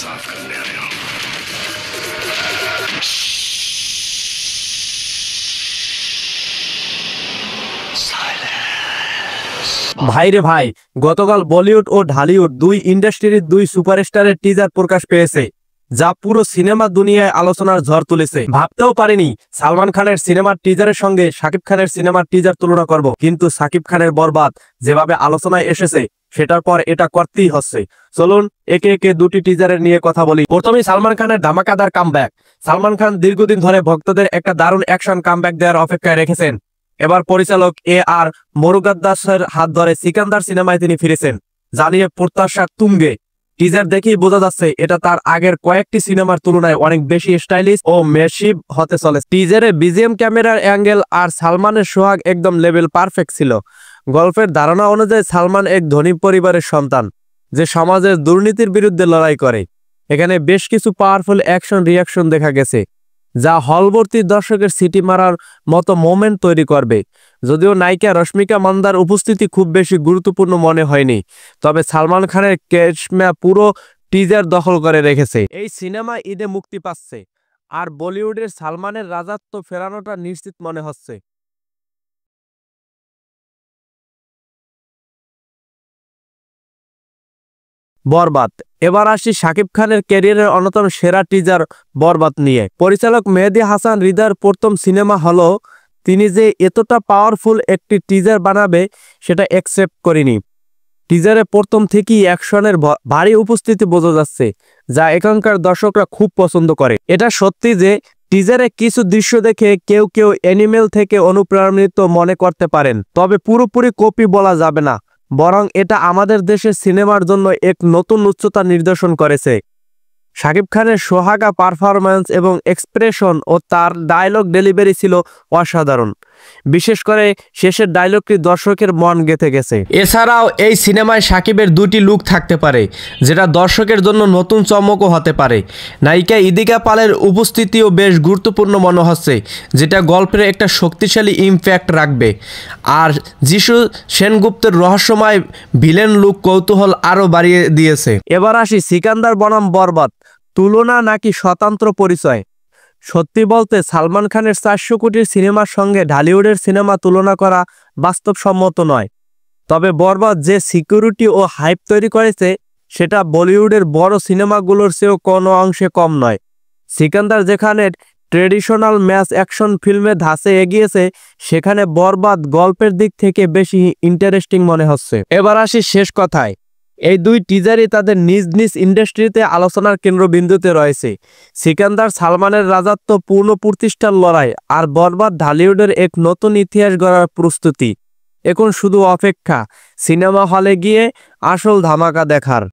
साफ करने आया हूं। ভাইরে ভাই, গতকাল বলিউড ও ঢালিউড দুই ইন্ডাস্ট্রির দুই সুপারস্টারের টিজার প্রকাশ পেয়েছে, যা পুরো সিনেমা দুনিয়ায় আলোচনার ঝড় তুলেছে। ভাবতেও পারিনি সালমান খানের সিনেমার টিজারের সঙ্গে শাকিব খানের সিনেমার টিজার তুলনা করব, কিন্তু শাকিব খানের বরবাদ যেভাবে আলোচনায় এসেছে সেটার পর এটা করতেই হচ্ছে। চলুন একে একে দুটি টিজারের নিয়ে কথা বলি। প্রথমেই সালমান খানের ধামাকাদার কামব্যাক। সালমান খান দীর্ঘদিন ধরে ভক্তদের একটা দারুণ অ্যাকশন কামব্যাক দেওয়ার অপেক্ষায় রেখেছেন। এবার পরিচালক AR মুরুগাদ্দাসের হাত ধরে সিকান্দার সিনেমায় তিনি ফিরেছেন, জানিয়ে প্রত্যাশা তুঙ্গে। টিজার দেখেই বোঝা যাচ্ছে এটা তার আগের কয়েকটি সিনেমার তুলনায় অনেক বেশি স্টাইলিশ ও মেসিভ হতে চলেছে। টিজারে BGM, ক্যামেরার অ্যাঙ্গেল আর সালমানের সোহাগ একদম লেভেল পারফেক্ট ছিল। গল্পের ধারণা অনুযায়ী সালমান এক ধনী পরিবারের সন্তান, যে সমাজের দুর্নীতির বিরুদ্ধে লড়াই করে। এখানে বেশ কিছু পাওয়ারফুল অ্যাকশন রিয়াকশন দেখা গেছে, যা হলভর্তি দর্শকের সিটি মারার মতো মোমেন্ট তৈরি করবে। যদিও নায়িকা রশ্মিকা মান্দার উপস্থিতি খুব বেশি গুরুত্বপূর্ণ মনে হয়নি, তবে সালমান খানের ক্যারিশমা পুরো টিজার দখল করে রেখেছে। এই সিনেমা ঈদে মুক্তি পাচ্ছে, আর বলিউডের সালমানের রাজত্ব ফেরানোটা নিশ্চিত মনে হচ্ছে। বরবাদ। এবার আসি শাকিব খানের ক্যারিয়ারের অন্যতম সেরা টিজার বরবাদ নিয়ে। পরিচালক মেহেদী হাসান হৃদয়ের প্রথম সিনেমা হলো, তিনি যে এতটা পাওয়ারফুল একটি টিজার বানাবে সেটা অ্যাকসেপ্ট করিনি। টিজারে প্রথম থেকেই অ্যাকশনের ভারী উপস্থিতি বোঝা যাচ্ছে, যা এখানকার দর্শকরা খুব পছন্দ করে। এটা সত্যি যে টিজারে কিছু দৃশ্য দেখে কেউ কেউ অ্যানিমেল থেকে অনুপ্রাণিত মনে করতে পারেন, তবে পুরোপুরি কপি বলা যাবে না, বরং এটা আমাদের দেশের সিনেমার জন্য এক নতুন উচ্চতা নির্দেশন করেছে। শাকিব খানের সোহাগা পারফরম্যান্স এবং এক্সপ্রেশন ও তার ডায়লগ ডেলিভারি ছিল অসাধারণ। বিশেষ করে শেষের ডায়লগটি দর্শকের মন গেঁথে গেছে। এছাড়াও এই সিনেমায় শাকিবের দুটি লুক থাকতে পারে, যেটা দর্শকের জন্য নতুন চমকও হতে পারে। নায়িকা ইদিকা পালের উপস্থিতিও বেশ গুরুত্বপূর্ণ মনে হচ্ছে, যেটা গল্পের একটা শক্তিশালী ইমপ্যাক্ট রাখবে। আর যিশু সেনগুপ্তের রহস্যময় ভিলেন লুক কৌতূহল আরও বাড়িয়ে দিয়েছে। এবার আসি সিকান্দার বনাম বরবাদ, তুলনা নাকি স্বতন্ত্র পরিচয়। সত্যি বলতে সালমান খানের 400 কোটির সিনেমার সঙ্গে ঢালিউডের সিনেমা তুলনা করা বাস্তবসম্মত নয়, তবে বরবাদ যে সিকিউরিটি ও হাইপ তৈরি করেছে সেটা বলিউডের বড় সিনেমাগুলোর চেয়েও কোনো অংশে কম নয়। সিকান্দার যেখানে ট্রেডিশনাল ম্যাচ অ্যাকশন ফিল্মে ধাঁচে এগিয়েছে, সেখানে বরবাদ গল্পের দিক থেকে বেশি ইন্টারেস্টিং মনে হচ্ছে। এবার আসি শেষ কথায়, এই দুই টিজারই তাদের নিজ নিজ ইন্ডাস্ট্রিতে আলোচনার কেন্দ্রবিন্দুতে রয়েছে। সিকান্দার সালমানের রাজত্ব পূর্ণ প্রতিষ্ঠার লড়াই, আর বরবাদ ঢালিউডের এক নতুন ইতিহাস গড়ার প্রস্তুতি। এখন শুধু অপেক্ষা সিনেমা হলে গিয়ে আসল ধামাকা দেখার।